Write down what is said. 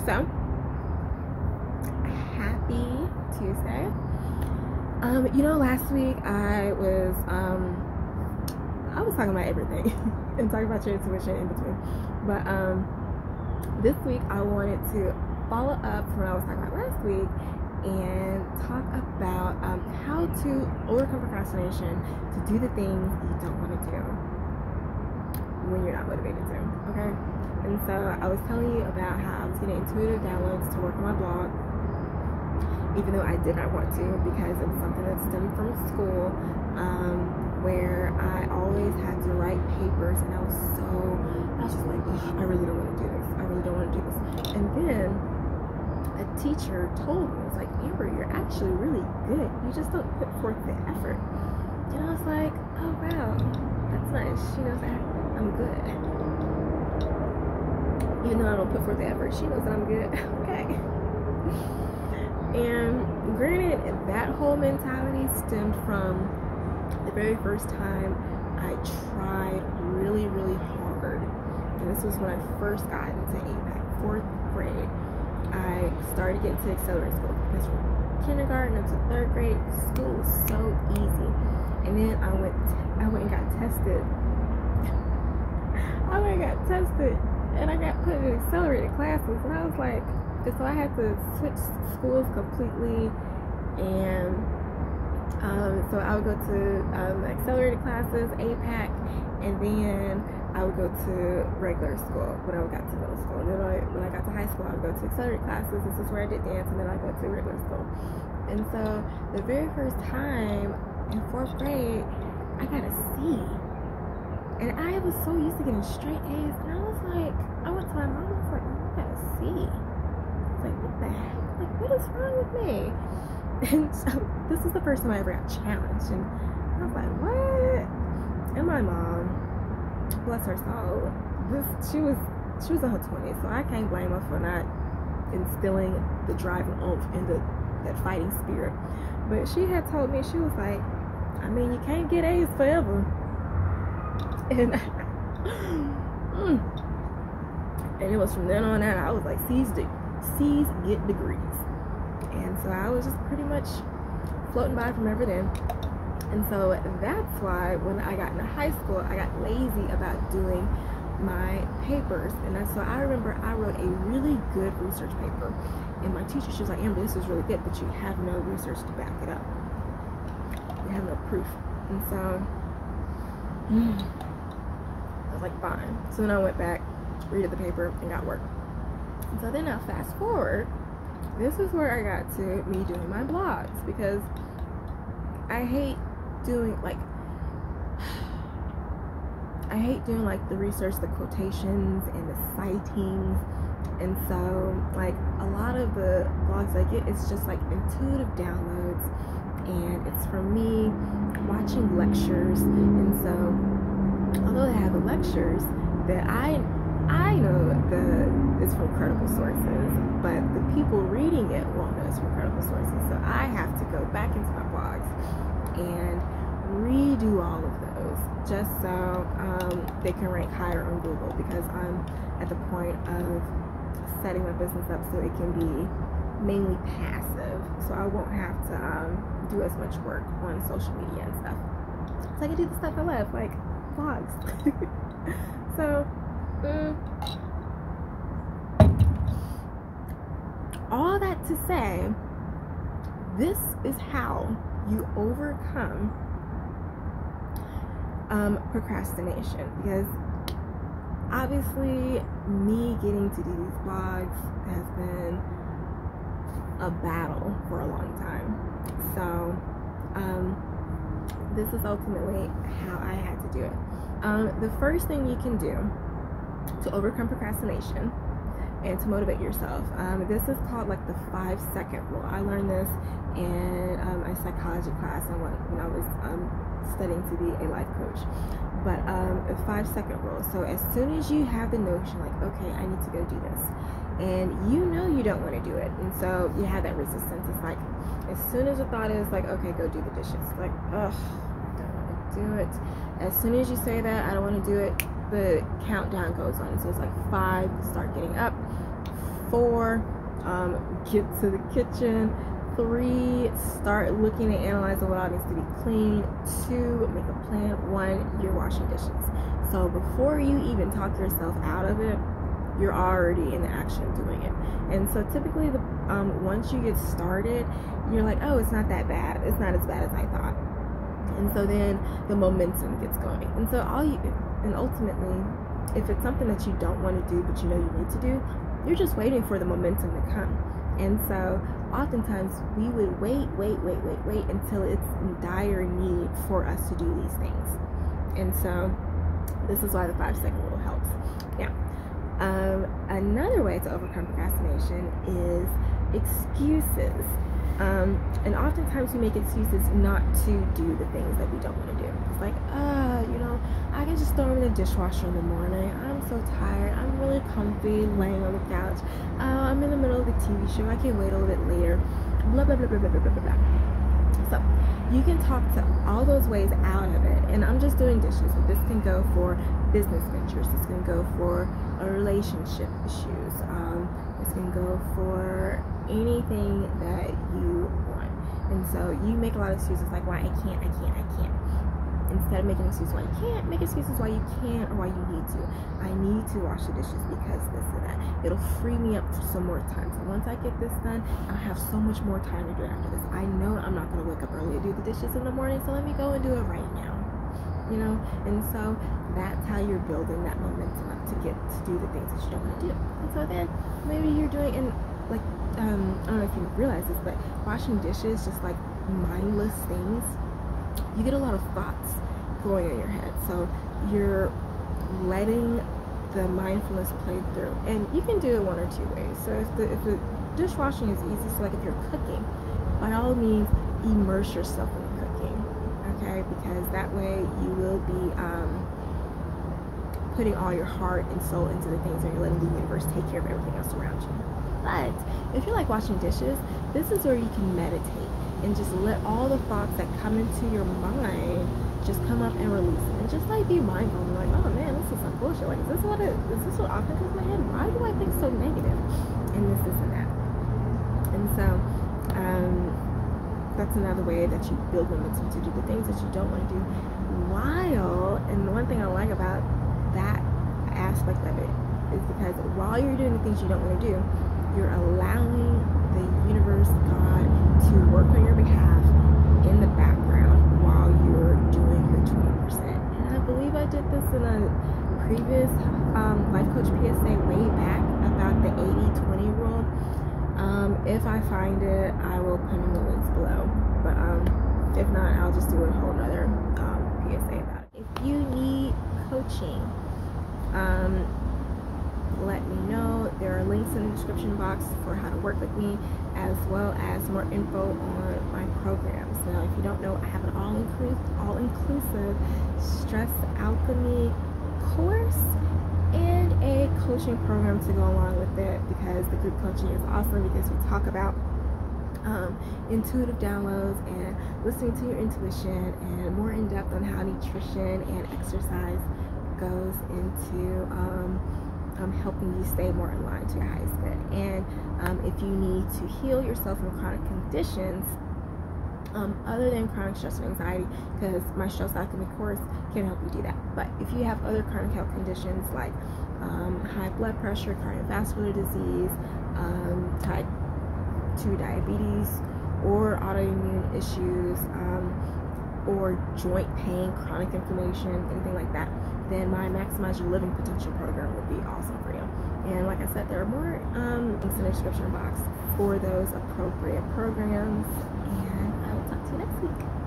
So, happy Tuesday. Last week I was talking about everything and talking about your intuition in between. But this week I wanted to follow up from what I was talking about last week and talk about how to overcome procrastination to do the things you don't want to do when you're not motivated to, okay? And so I was telling you about how I was getting intuitive downloads to work on my blog, even though I did not want to, because it was something that stemmed from school, where I always had to write papers, and I was just like, I really don't want to do this. I really don't want to do this. And then a teacher told me, it's like, Amber, you're actually really good. You just don't put forth the effort. And I was like, oh wow, that's nice. She knows that I'm good. Even though I don't put forth the effort, she knows that I'm good. Okay. And granted, that whole mentality stemmed from the very first time I tried really, really hard. And this was when I first got into APAC, 4th grade. I started getting to accelerated school because from kindergarten up to 3rd grade, school was so easy. And then I went and got tested. And I got put in accelerated classes, and I was like, so I had to switch schools completely, and so I would go to accelerated classes, APAC, and then I would go to regular school when I got to middle school. And then when I got to high school, I would go to accelerated classes. This is where I did dance, and then I go to regular school. And so the very first time in 4th grade, I got a C. And I was so used to getting straight A's, and I was like, I went to my mom and was like, I got a C. I was like, what the heck? Like, what is wrong with me? And so this is the first time I ever got challenged, and I was like, what? And my mom, bless her soul, she was in her 20s, so I can't blame her for not instilling the drive and oomph and that fighting spirit. But she had told me, she was like, I mean, you can't get A's forever. And and it was from then on out, I was like, C's get degrees. And so I was just pretty much floating by from ever then. And so that's why when I got into high school, I got lazy about doing my papers. And so I remember I wrote a really good research paper, and my teacher, she was like, Amber, this is really good, but you have no research to back it up. You have no proof. And so I was like, fine. So then I went back, redid the paper, and got work. And so then now fast forward, this is where I got to me doing my blogs, because I hate doing like the research, the quotations, and the sightings. And so like a lot of the blogs I get, it's just like intuitive downloads, and it's from me watching lectures. And so although they have the lectures that I know it's from credible sources, but the people reading it won't know it's from credible sources. So I have to go back into my blogs and redo all of those just so they can rank higher on Google, because I'm at the point of setting my business up so it can be mainly passive, so I won't have to do as much work on social media and stuff, so I can do the stuff I love, like vlogs. So all that to say, this is how you overcome procrastination, because obviously me getting to do these blogs has been a battle for a long time. So this is ultimately how I had to do it. The first thing you can do to overcome procrastination and to motivate yourself, this is called like the 5-second rule. I learned this in a psychology class when I was studying to be a life coach. But a 5-second rule. So as soon as you have the notion like, okay, I need to go do this, and you know you don't want to do it, and so you have that resistance, it's like as soon as the thought is like, okay, go do the dishes, like, ugh, I don't want to do it. As soon as you say that, I don't want to do it, the countdown goes on. So it's like 5, start getting up, 4, get to the kitchen. 3, start looking and analyzing what all needs to be clean. 2, make a plan. 1, you're washing dishes. So before you even talk yourself out of it, you're already in the action doing it. And so typically once you get started, you're like, oh, it's not that bad. It's not as bad as I thought. And so then the momentum gets going. And so ultimately, if it's something that you don't want to do but you know you need to do, you're just waiting for the momentum to come. And so oftentimes we would wait until it's in dire need for us to do these things. And so this is why the 5-second rule helps. Now, another way to overcome procrastination is excuses. And oftentimes we make excuses not to do the things that we don't want to do. It's like, I can just throw them in the dishwasher in the morning. I'm so tired. I'm really comfy laying on the couch. I'm in the middle of the TV show. I can wait a little bit later. Blah, blah, blah, blah, blah, blah, blah, blah. So you can talk to all those ways out of it. And I'm just doing dishes. So this can go for business ventures. This can go for relationship issues. This can go for anything that you want. And so you make a lot of excuses like why I can't. Instead of making excuses why you can't, make excuses why you can or why you need to. I need to wash the dishes because this and that. It'll free me up for some more time. So once I get this done, I'll have so much more time to do it after this. I know I'm not going to wake up early to do the dishes in the morning, so let me go and do it right now. And so that's how you're building that momentum up to get to do the things that you don't want to do. And so then maybe you're doing, and like, I don't know if you realize this, but washing dishes, just like mindless things, you get a lot of thoughts going in your head. So you're letting the mindfulness play through, and you can do it one or two ways. So if the dishwashing is easy, so like if you're cooking, by all means immerse yourself in the cooking, okay? Because that way you will be putting all your heart and soul into the things, and you're letting the universe take care of everything else around you. But if you like washing dishes, this is where you can meditate and just let all the thoughts that come into your mind just come up and release them, and just like be mindful and like, oh man, this is some bullshit. Like, is this what often comes in my head? Why do I think so negative? And this and that. And so that's another way that you build momentum to do the things that you don't want to do. And the one thing I like about that aspect of it is because while you're doing the things you don't want to do, you're allowing the universe, God, to work on your behalf in the background while you're doing your 20%. And I believe I did this in a previous Life Coach PSA way back about the 80-20 rule. If I find it, I will put in the links below. But if not, I'll just do a whole nother PSA about it. If you need coaching, let me know. There are links in the description box for how to work with me, as well as more info on my programs. Now, if you don't know, I have an all-inclusive stress alchemy course and a coaching program to go along with it, because the group coaching is awesome, because we talk about intuitive downloads and listening to your intuition, and more in depth on how nutrition and exercise goes into helping you stay more in line to your highest good. And if you need to heal yourself from chronic conditions other than chronic stress and anxiety, because my stress alchemy course can help you do that. But if you have other chronic health conditions like high blood pressure, cardiovascular disease, type 2 diabetes, or autoimmune issues, or joint pain, chronic inflammation, anything like that, then my Maximize Your Living Potential program would be awesome for you. And like I said, there are more links in the description box for those appropriate programs, and I will talk to you next week.